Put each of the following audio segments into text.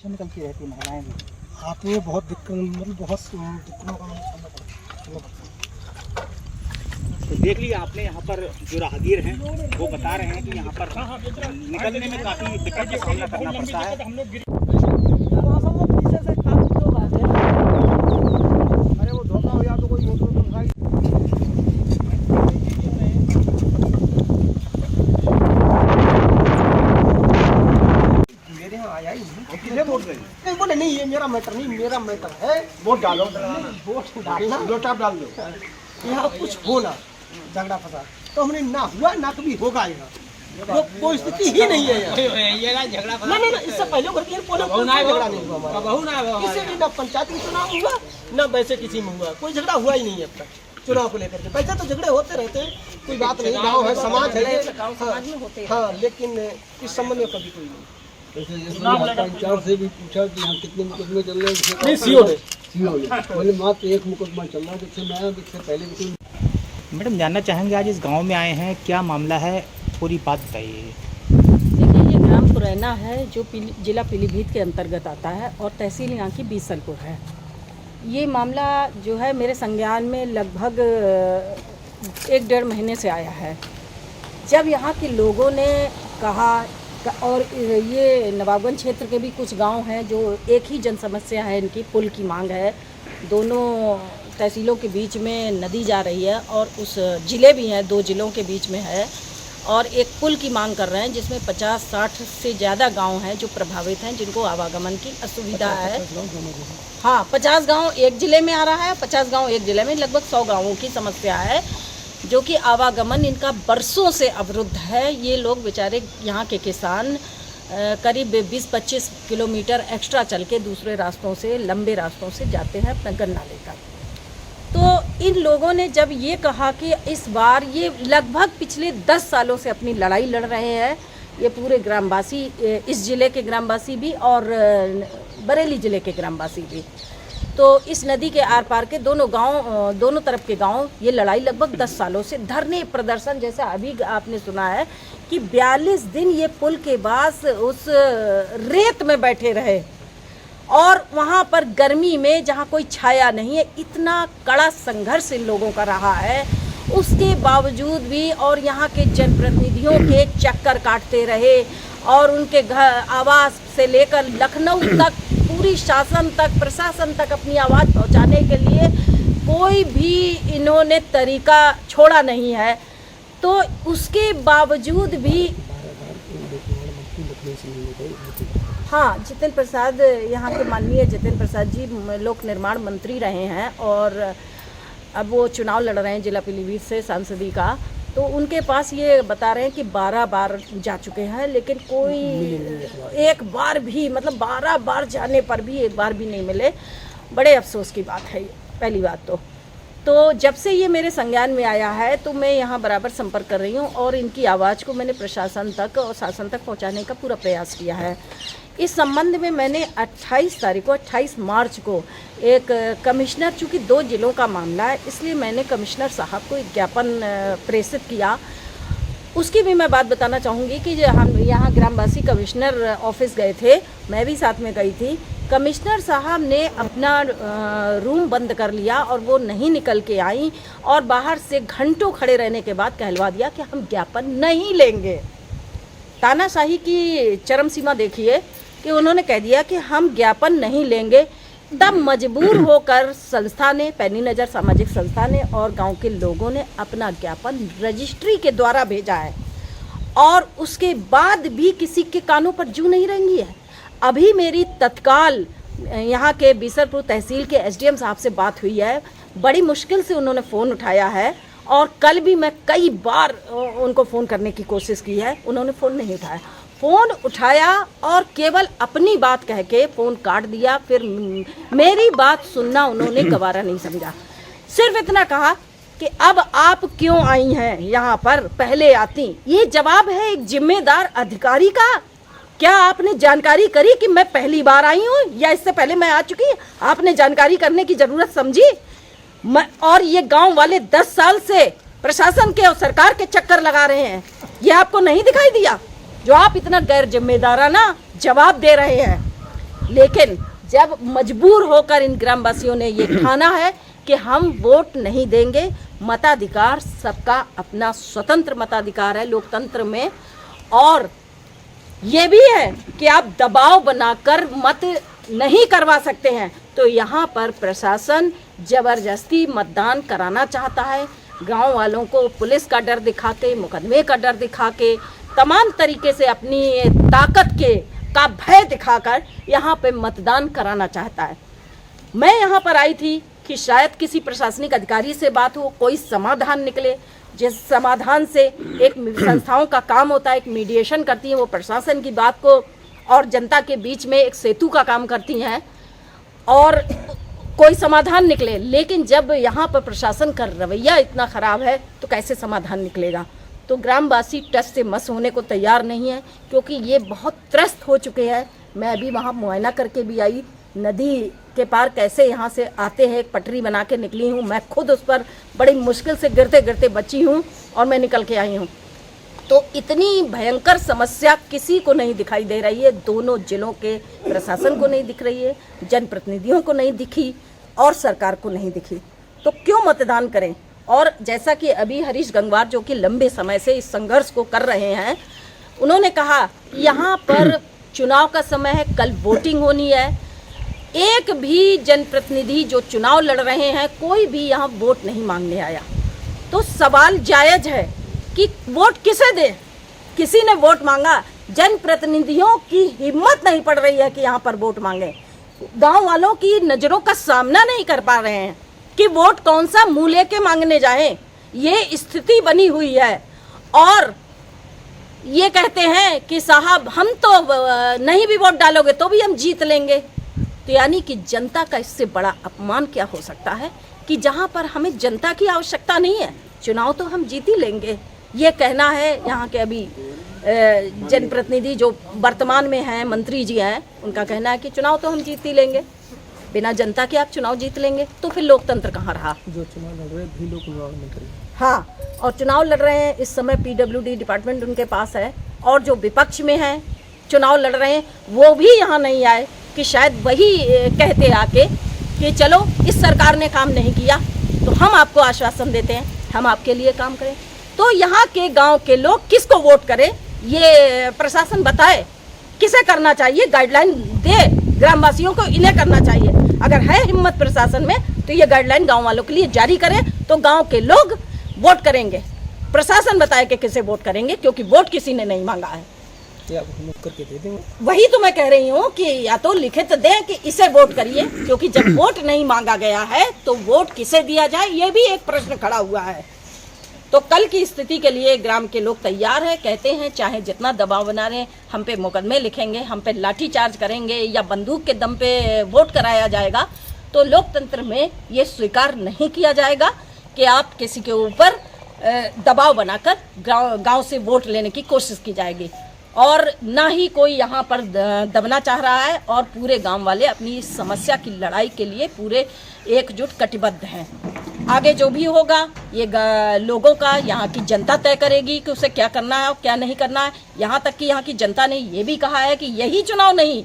से निकलती रहती महिलाएं भी। आप में बहुत दिक्कत, मतलब बहुत दिक्कतों का सामना करना पड़ता है। तो देख लीजिए आपने यहाँ पर जो राहगीर हैं वो बता रहे हैं कि यहाँ पर निकलने में काफ़ी दिक्कत का सामना करना पड़ता है। अरे वो धोखा हो या तो कोई मोटर तो भाई मेरे यहाँ आया ही नहीं। वोट नहीं बोले नहीं, ये मेरा मैटर नहीं, मेरा मैटर है वोट डालो। वोट डालना, वोट आप डाल दो। यहाँ कुछ हो ना झगड़ा फसाद तो हमने ना हुआ ना कभी होगा। यहाँ वो कोई स्थिति ही नहीं है यहाँ। नहीं, इससे पहले झगड़ा नहीं हुआ हमारा। किसी भी ना पंचायत में चुनाव हुआ ना वैसे किसी में हुआ, कोई झगड़ा हुआ ही नहीं है अब तक चुनाव को लेकर के। वैसे तो झगड़े होते रहते हैं, कोई बात नहीं, गाँव है समाज है। हाँ, लेकिन इस संबंध में कभी कोई नहीं। पंचायत से भी पूछा कि यहाँ कितने मुकदमे चल रहे हैं। नहीं, सीओ ने बोले मात्र एक मुकदमा चल रहा है, जिससे मैं इससे पहले भी कोई। मैडम जानना चाहेंगे आज इस गांव में आए हैं, क्या मामला है, पूरी बात बताइए। देखिए, ये ग्राम पुरैना है जो जिला पीलीभीत के अंतर्गत आता है और तहसील यहाँ की बीसलपुर है। ये मामला जो है मेरे संज्ञान में लगभग 1-1.5 महीने से आया है। जब यहाँ के लोगों ने कहा, और ये नवाबगंज क्षेत्र के भी कुछ गांव हैं जो एक ही जन समस्या है, इनकी पुल की मांग है। दोनों तहसीलों के बीच में नदी जा रही है और उस ज़िले भी हैं, 2 ज़िलों के बीच में है, और एक पुल की मांग कर रहे हैं जिसमें 50-60 से ज़्यादा गांव हैं जो प्रभावित हैं, जिनको आवागमन की असुविधा है। हाँ, 50 गांव एक ज़िले में आ रहा है, 50 गांव एक ज़िले में, लगभग 100 गांवों की समस्या है जो कि आवागमन इनका बरसों से अवरुद्ध है। ये लोग बेचारे यहाँ के किसान करीब 20-25 किलोमीटर एक्स्ट्रा चल के दूसरे रास्तों से, लंबे रास्तों से जाते हैं अपना गन्ना लेकर। तो इन लोगों ने जब ये कहा कि इस बार, ये लगभग पिछले 10 सालों से अपनी लड़ाई लड़ रहे हैं, ये पूरे ग्रामवासी, इस ज़िले के ग्रामवासी भी और बरेली ज़िले के ग्रामवासी भी, तो इस नदी के आर पार के दोनों गांव, दोनों तरफ के गांव, ये लड़ाई लगभग 10 सालों से धरने प्रदर्शन, जैसा अभी आपने सुना है कि 42 दिन ये पुल के पास उस रेत में बैठे रहे और वहाँ पर गर्मी में जहाँ कोई छाया नहीं है, इतना कड़ा संघर्ष इन लोगों का रहा है। उसके बावजूद भी और यहाँ के जनप्रतिनिधियों के चक्कर काटते रहे और उनके घर, आवास से लेकर लखनऊ तक, पूरी शासन तक, प्रशासन तक अपनी आवाज़ पहुँचाने के लिए कोई भी इन्होंने तरीका छोड़ा नहीं है। तो उसके बावजूद भी हाँ, जितेंद्र प्रसाद, यहाँ के माननीय जितेंद्र प्रसाद जी लोक निर्माण मंत्री रहे हैं और अब वो चुनाव लड़ रहे हैं जिला पीलीभीत से सांसदी का। तो उनके पास ये बता रहे हैं कि 12 बार जा चुके हैं, लेकिन कोई एक बार भी, मतलब 12 बार जाने पर भी एक बार भी नहीं मिले। बड़े अफसोस की बात है ये, पहली बात तो जब से ये मेरे संज्ञान में आया है तो मैं यहाँ बराबर संपर्क कर रही हूँ और इनकी आवाज़ को मैंने प्रशासन तक और शासन तक पहुँचाने का पूरा प्रयास किया है। इस संबंध में मैंने 28 मार्च को एक कमिश्नर, चूँकि 2 ज़िलों का मामला है इसलिए मैंने कमिश्नर साहब को एक ज्ञापन प्रेषित किया। उसकी भी मैं बात बताना चाहूँगी कि हम यहाँ ग्रामवासी कमिश्नर ऑफिस गए थे, मैं भी साथ में गई थी। कमिश्नर साहब ने अपना रूम बंद कर लिया और वो नहीं निकल के आई और बाहर से घंटों खड़े रहने के बाद कहलवा दिया कि हम ज्ञापन नहीं लेंगे। तानाशाही की चरम सीमा देखिए कि उन्होंने कह दिया कि हम ज्ञापन नहीं लेंगे। तब मजबूर होकर संस्था ने, पैनी नज़र सामाजिक संस्था ने और गांव के लोगों ने अपना ज्ञापन रजिस्ट्री के द्वारा भेजा है और उसके बाद भी किसी के कानों पर जू नहीं रेंगी है। अभी मेरी तत्काल यहाँ के बीसलपुर तहसील के एसडीएम साहब से बात हुई है, बड़ी मुश्किल से उन्होंने फ़ोन उठाया है और कल भी मैं कई बार उनको फ़ोन करने की कोशिश की है, उन्होंने फ़ोन नहीं उठाया। फ़ोन उठाया और केवल अपनी बात कह के फ़ोन काट दिया। फिर मेरी बात सुनना उन्होंने गवारा नहीं समझा। सिर्फ इतना कहा कि अब आप क्यों आई हैं यहाँ पर, पहले आती। ये जवाब है एक जिम्मेदार अधिकारी का। क्या आपने जानकारी करी कि मैं पहली बार आई हूँ या इससे पहले मैं आ चुकी हूँ? आपने जानकारी करने की ज़रूरत समझी? और ये गांव वाले 10 साल से प्रशासन के और सरकार के चक्कर लगा रहे हैं, ये आपको नहीं दिखाई दिया जो आप इतना गैर जिम्मेदाराना जवाब दे रहे हैं? लेकिन जब मजबूर होकर इन ग्रामवासियों ने ये ठाना है कि हम वोट नहीं देंगे, मताधिकार सबका अपना स्वतंत्र मताधिकार है लोकतंत्र में, और ये भी है कि आप दबाव बनाकर मत नहीं करवा सकते हैं। तो यहाँ पर प्रशासन जबरदस्ती मतदान कराना चाहता है, गांव वालों को पुलिस का डर दिखा के, मुकदमे का डर दिखा के, तमाम तरीके से अपनी ताकत का भय दिखाकर यहाँ पे मतदान कराना चाहता है। मैं यहाँ पर आई थी कि शायद किसी प्रशासनिक अधिकारी से बात हो, कोई समाधान निकले, जिस समाधान से एक संस्थाओं का काम होता है, एक मीडिएशन करती है, वो प्रशासन की बात को और जनता के बीच में एक सेतु का काम करती हैं और कोई समाधान निकले। लेकिन जब यहाँ पर प्रशासन का रवैया इतना ख़राब है तो कैसे समाधान निकलेगा। तो ग्रामवासी टस से मस होने को तैयार नहीं है, क्योंकि ये बहुत त्रस्त हो चुके हैं। मैं अभी वहाँ मुआयना करके भी आई, नदी के पार कैसे यहाँ से आते हैं, एक पटरी बना के निकली हूँ, मैं खुद उस पर बड़ी मुश्किल से गिरते गिरते बची हूँ और मैं निकल के आई हूँ। तो इतनी भयंकर समस्या किसी को नहीं दिखाई दे रही है, दोनों जिलों के प्रशासन को नहीं दिख रही है, जनप्रतिनिधियों को नहीं दिखी और सरकार को नहीं दिखी। तो क्यों मतदान करें। और जैसा कि अभी हरीश गंगवार जो कि लंबे समय से इस संघर्ष को कर रहे हैं, उन्होंने कहा यहाँ पर चुनाव का समय है, कल वोटिंग होनी है, एक भी जनप्रतिनिधि जो चुनाव लड़ रहे हैं कोई भी यहाँ वोट नहीं मांगने आया। तो सवाल जायज़ है कि वोट किसे दे। किसी ने वोट मांगा, जनप्रतिनिधियों की हिम्मत नहीं पड़ रही है कि यहाँ पर वोट मांगे, गांव वालों की नज़रों का सामना नहीं कर पा रहे हैं कि वोट कौन सा मुँह लेके मांगने जाएं। ये स्थिति बनी हुई है और ये कहते हैं कि साहब हम तो नहीं भी वोट डालोगे तो भी हम जीत लेंगे। तो यानी कि जनता का इससे बड़ा अपमान क्या हो सकता है कि जहाँ पर हमें जनता की आवश्यकता नहीं है, चुनाव तो हम जीत ही लेंगे। ये कहना है यहाँ के अभी जनप्रतिनिधि जो वर्तमान में हैं, मंत्री जी हैं, उनका कहना है कि चुनाव तो हम जीत ही लेंगे। बिना जनता के आप चुनाव जीत लेंगे तो फिर लोकतंत्र कहाँ रहा। जो चुनाव लड़ रहे भी लोग मंत्री, हाँ, और चुनाव लड़ रहे हैं इस समय, PWD डिपार्टमेंट उनके पास है, और जो विपक्ष में हैं चुनाव लड़ रहे हैं वो भी यहाँ नहीं आए कि शायद वही कहते आके कि चलो इस सरकार ने काम नहीं किया तो हम आपको आश्वासन देते हैं, हम आपके लिए काम करें। तो यहाँ के गांव के लोग किसको वोट करें ये प्रशासन बताए, किसे करना चाहिए, गाइडलाइन दे ग्रामवासियों को, इन्हें करना चाहिए। अगर है हिम्मत प्रशासन में तो ये गाइडलाइन गांव वालों के लिए जारी करें तो गांव के लोग वोट करेंगे। प्रशासन बताए कि किसे वोट करेंगे, क्योंकि वोट किसी ने नहीं मांगा है। करके दे देंगे। वही तो मैं कह रही हूँ कि या तो लिखित दें कि इसे वोट करिए, क्योंकि जब वोट नहीं मांगा गया है तो वोट किसे दिया जाए ये भी एक प्रश्न खड़ा हुआ है। तो कल की स्थिति के लिए ग्राम के लोग तैयार हैं, कहते हैं चाहे जितना दबाव बना रहे, हम पे मुकदमे लिखेंगे, हम पे लाठीचार्ज करेंगे या बंदूक के दम पे वोट कराया जाएगा। तो लोकतंत्र में ये स्वीकार नहीं किया जाएगा कि आप किसी के ऊपर दबाव बनाकर गांव से वोट लेने की कोशिश की जाएगी। और ना ही कोई यहाँ पर दबना चाह रहा है, और पूरे गांव वाले अपनी इस समस्या की लड़ाई के लिए पूरे एकजुट कटिबद्ध हैं। आगे जो भी होगा ये लोगों का, यहाँ की जनता तय करेगी कि उसे क्या करना है और क्या नहीं करना है। यहाँ तक कि यहाँ की जनता ने ये भी कहा है कि यही चुनाव नहीं,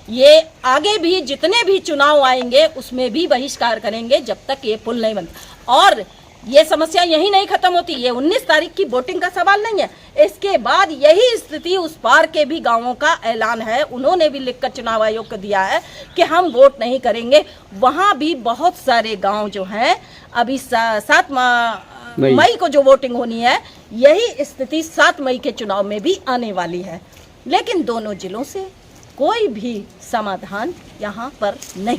ये आगे भी जितने भी चुनाव आएंगे उसमें भी बहिष्कार करेंगे जब तक ये पुल नहीं बनता। और ये समस्या यही नहीं खत्म होती, ये 19 तारीख की वोटिंग का सवाल नहीं है, इसके बाद यही स्थिति उस पार के भी गांवों का ऐलान है। उन्होंने भी लिखकर चुनाव आयोग को दिया है कि हम वोट नहीं करेंगे। वहाँ भी बहुत सारे गांव जो हैं अभी 7 मई को जो वोटिंग होनी है, यही स्थिति 7 मई के चुनाव में भी आने वाली है। लेकिन दोनों जिलों से कोई भी समाधान यहाँ पर नहीं।